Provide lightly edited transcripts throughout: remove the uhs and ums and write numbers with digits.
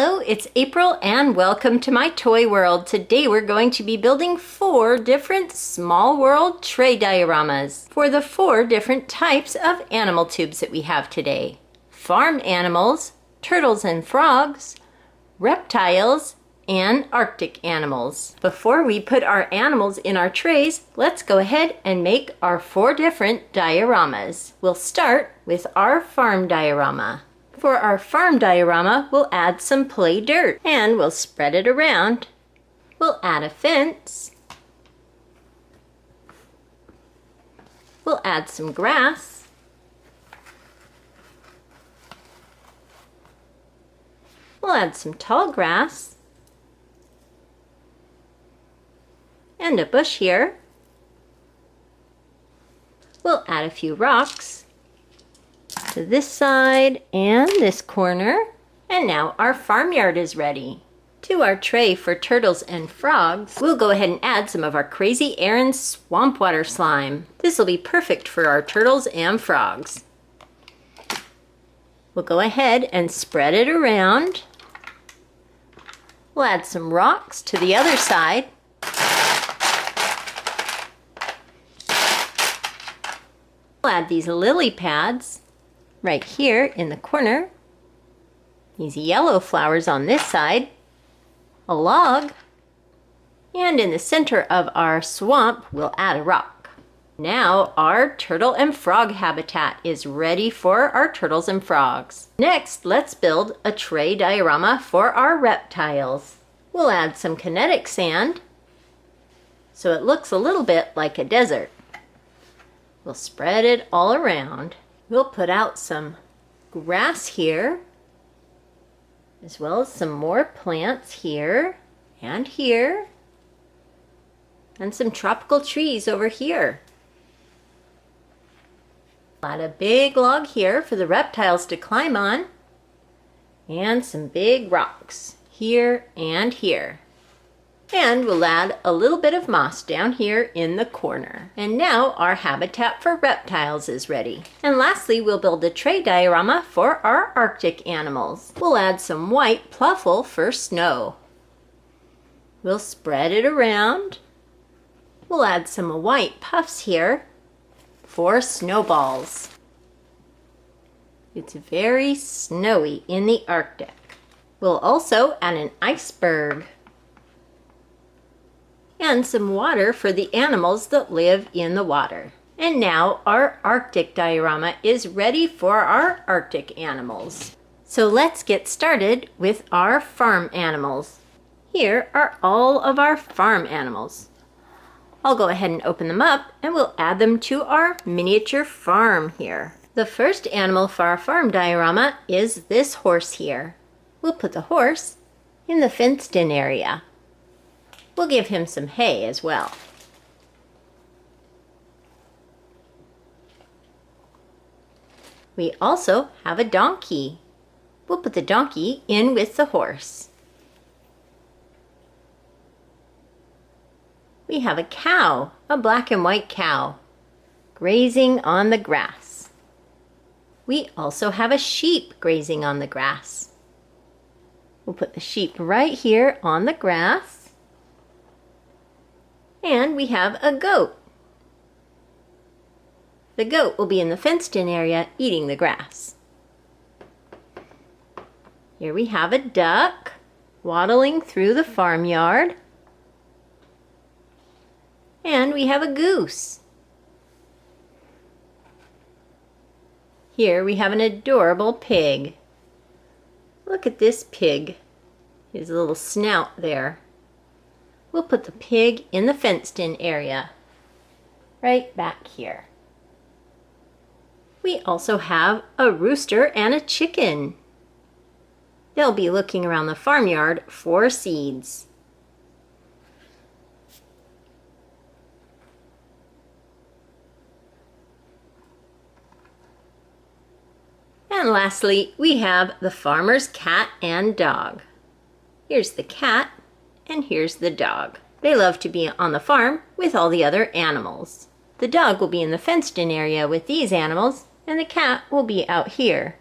Hello, it's April and welcome to my toy world. Today we're going to be building 4 different small world tray dioramas for the 4 different types of animal tubes that we have today. Farm animals, turtles and frogs, reptiles, and Arctic animals. Before we put our animals in our trays, let's go ahead and make our 4 different dioramas. We'll start with our farm diorama. For our farm diorama, we'll add some play dirt and we'll spread it around. We'll add a fence. We'll add some grass. We'll add some tall grass. And a bush here. We'll add a few rocks to this side and this corner. And now our farmyard is ready. To our tray for turtles and frogs, we'll go ahead and add some of our Crazy Erin swamp water slime. This will be perfect for our turtles and frogs. We'll go ahead and spread it around. We'll add some rocks to the other side. We'll add these lily pads right here in the corner. These yellow flowers on this side. A log. And in the center of our swamp, we'll add a rock. Now our turtle and frog habitat is ready for our turtles and frogs. Next, let's build a tray diorama for our reptiles. We'll add some kinetic sand so it looks a little bit like a desert. We'll spread it all around. We'll put out some grass here, as well as some more plants here and here, and some tropical trees over here. Add a big log here for the reptiles to climb on, and some big rocks here and here. And we'll add a little bit of moss down here in the corner. And now our habitat for reptiles is ready. And lastly, we'll build a tray diorama for our Arctic animals. We'll add some white pluffle for snow. We'll spread it around. We'll add some white puffs here for snowballs. It's very snowy in the Arctic. We'll also add an iceberg and some water for the animals that live in the water. And now our Arctic diorama is ready for our Arctic animals. So let's get started with our farm animals. Here are all of our farm animals. I'll go ahead and open them up and we'll add them to our miniature farm here. The first animal for our farm diorama is this horse here. We'll put the horse in the fenced-in area. We'll give him some hay as well. We also have a donkey. We'll put the donkey in with the horse. We have a cow, a black and white cow, grazing on the grass. We also have a sheep grazing on the grass. We'll put the sheep right here on the grass. And we have a goat. The goat will be in the fenced-in area eating the grass. Here we have a duck waddling through the farmyard. And we have a goose. Here we have an adorable pig. Look at this pig, his little snout there. We'll put the pig in the fenced-in area, right back here. We also have a rooster and a chicken. They'll be looking around the farmyard for seeds. And lastly, we have the farmer's cat and dog. Here's the cat. And here's the dog. They love to be on the farm with all the other animals. The dog will be in the fenced-in area with these animals, and the cat will be out here.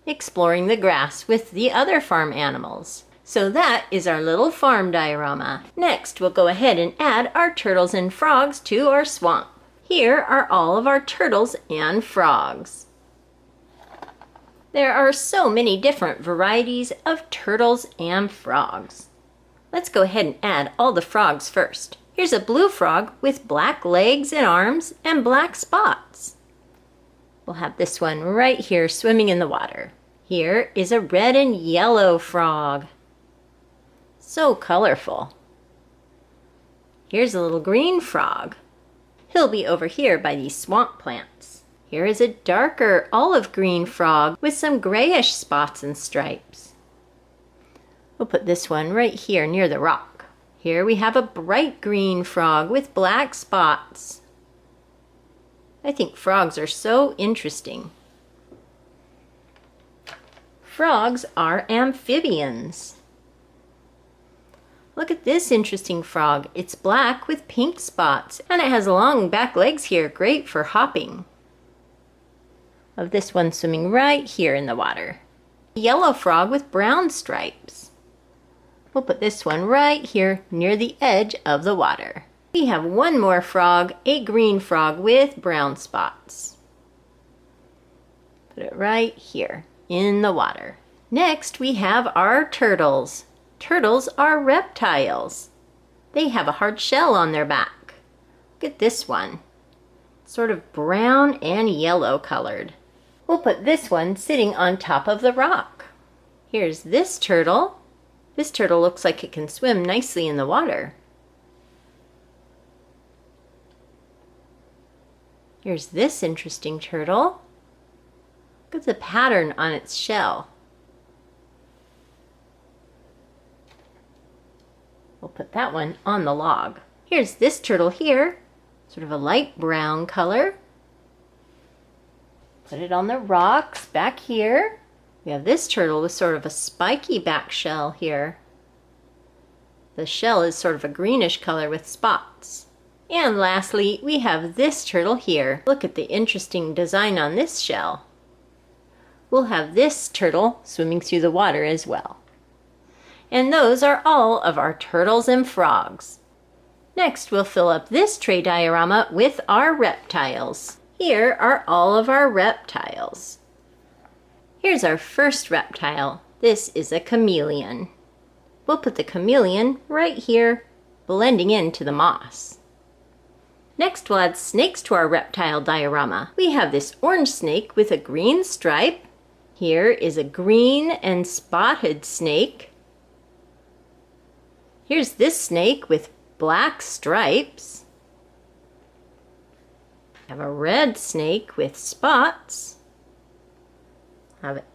exploring the grass with the other farm animals. So that is our little farm diorama. Next, we'll go ahead and add our turtles and frogs to our swamp. Here are all of our turtles and frogs. There are so many different varieties of turtles and frogs. Let's go ahead and add all the frogs first. Here's a blue frog with black legs and arms and black spots. We'll have this one right here swimming in the water. Here is a red and yellow frog. So colorful. Here's a little green frog. He'll be over here by these swamp plants. Here is a darker olive green frog with some grayish spots and stripes. We'll put this one right here near the rock. Here we have a bright green frog with black spots. I think frogs are so interesting. Frogs are amphibians. Look at this interesting frog. It's black with pink spots, and it has long back legs here, great for hopping. Of this one swimming right here in the water. A yellow frog with brown stripes. We'll put this one right here near the edge of the water. We have one more frog, a green frog with brown spots. Put it right here in the water. Next, we have our turtles. Turtles are reptiles. They have a hard shell on their back. Look at this one. Sort of brown and yellow colored. We'll put this one sitting on top of the rock. Here's this turtle. This turtle looks like it can swim nicely in the water. Here's this interesting turtle. Look at the pattern on its shell. We'll put that one on the log. Here's this turtle here, sort of a light brown color. Put it on the rocks back here. We have this turtle with sort of a spiky back shell here. The shell is sort of a greenish color with spots. And lastly, we have this turtle here. Look at the interesting design on this shell. We'll have this turtle swimming through the water as well. And those are all of our turtles and frogs. Next, we'll fill up this tray diorama with our reptiles. Here are all of our reptiles. Here's our first reptile. This is a chameleon. We'll put the chameleon right here, blending into the moss. Next, we'll add snakes to our reptile diorama. We have this orange snake with a green stripe. Here is a green and spotted snake. Here's this snake with black stripes. We have a red snake with spots. Have it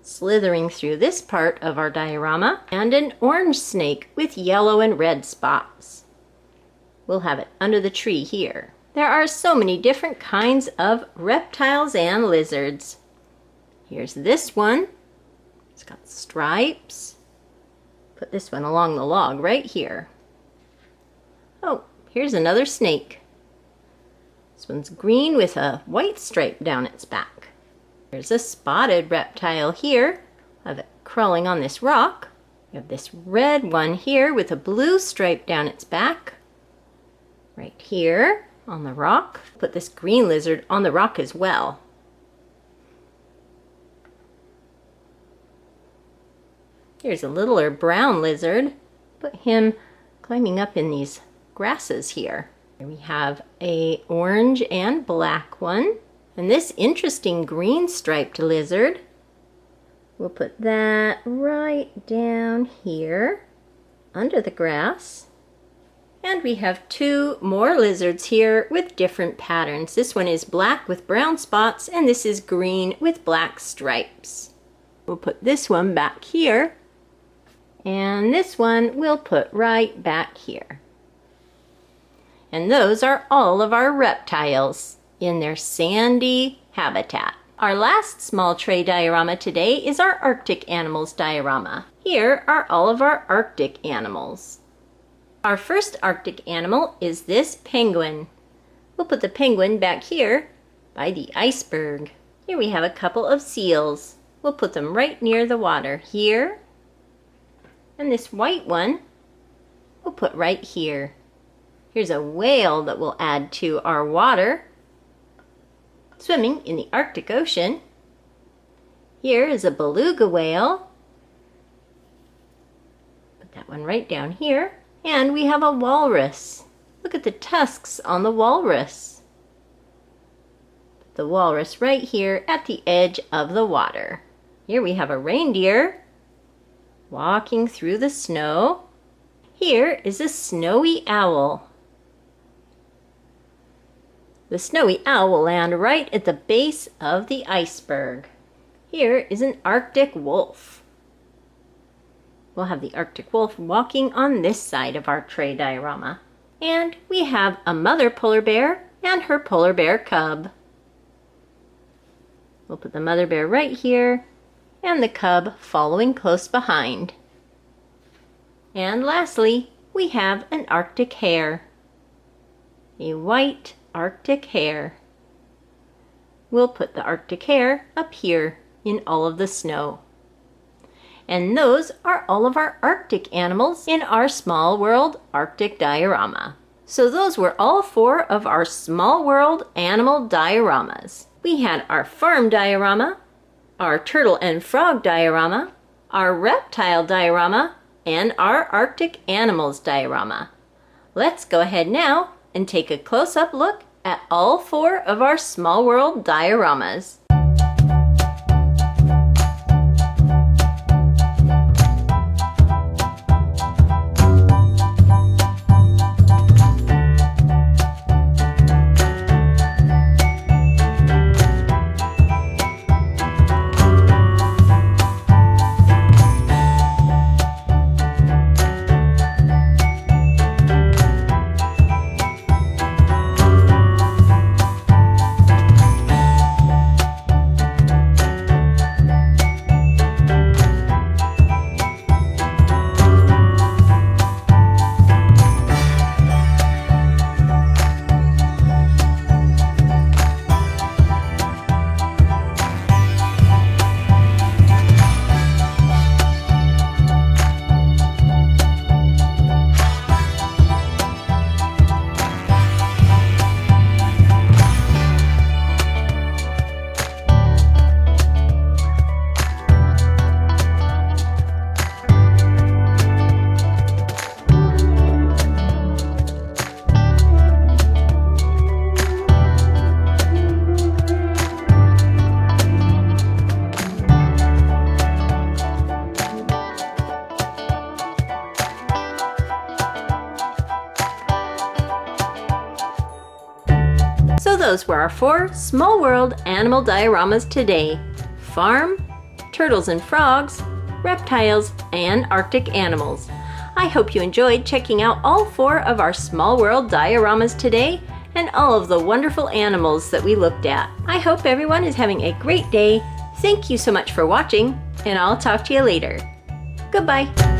slithering through this part of our diorama. And an orange snake with yellow and red spots. We'll have it under the tree here. There are so many different kinds of reptiles and lizards. Here's this one. It's got stripes. Put this one along the log right here. Oh, here's another snake. This one's green with a white stripe down its back. There's a spotted reptile here. I have it crawling on this rock. We have this red one here with a blue stripe down its back. Right here on the rock. Put this green lizard on the rock as well. Here's a littler brown lizard. Put him climbing up in these grasses here. Here we have a orange and black one. And this interesting green striped lizard. We'll put that right down here under the grass. And we have two more lizards here with different patterns. This one is black with brown spots, and this is green with black stripes. We'll put this one back here. And this one we'll put right back here. And those are all of our reptiles in their sandy habitat. Our last small tray diorama today is our Arctic animals diorama. Here are all of our Arctic animals. Our first Arctic animal is this penguin. We'll put the penguin back here by the iceberg. Here we have a couple of seals. we'll put them right near the water here. And this white one we'll put right here. Here's a whale that we'll add to our water, swimming in the Arctic Ocean. Here is a beluga whale. Put that one right down here. And we have a walrus. Look at the tusks on the walrus. Put the walrus right here at the edge of the water. Here we have a reindeer walking through the snow. Here is a snowy owl. The snowy owl will land right at the base of the iceberg. Here is an Arctic wolf. We'll have the Arctic wolf walking on this side of our tray diorama. And we have a mother polar bear and her polar bear cub. We'll put the mother bear right here and the cub following close behind. And lastly, we have an Arctic hare. A white Arctic hare. We'll put the Arctic hare up here in all of the snow. And those are all of our Arctic animals in our Small World Arctic diorama. So those were all 4 of our Small World animal dioramas. We had our farm diorama, our turtle and frog diorama, our reptile diorama, and our Arctic animals diorama. Let's go ahead now and take a close-up look at all 4 of our Small World dioramas. So those were our 4 Small World animal dioramas today. Farm, turtles and frogs, reptiles, and Arctic animals. I hope you enjoyed checking out all 4 of our Small World dioramas today and all of the wonderful animals that we looked at. I hope everyone is having a great day. Thank you so much for watching, and I'll talk to you later. Goodbye.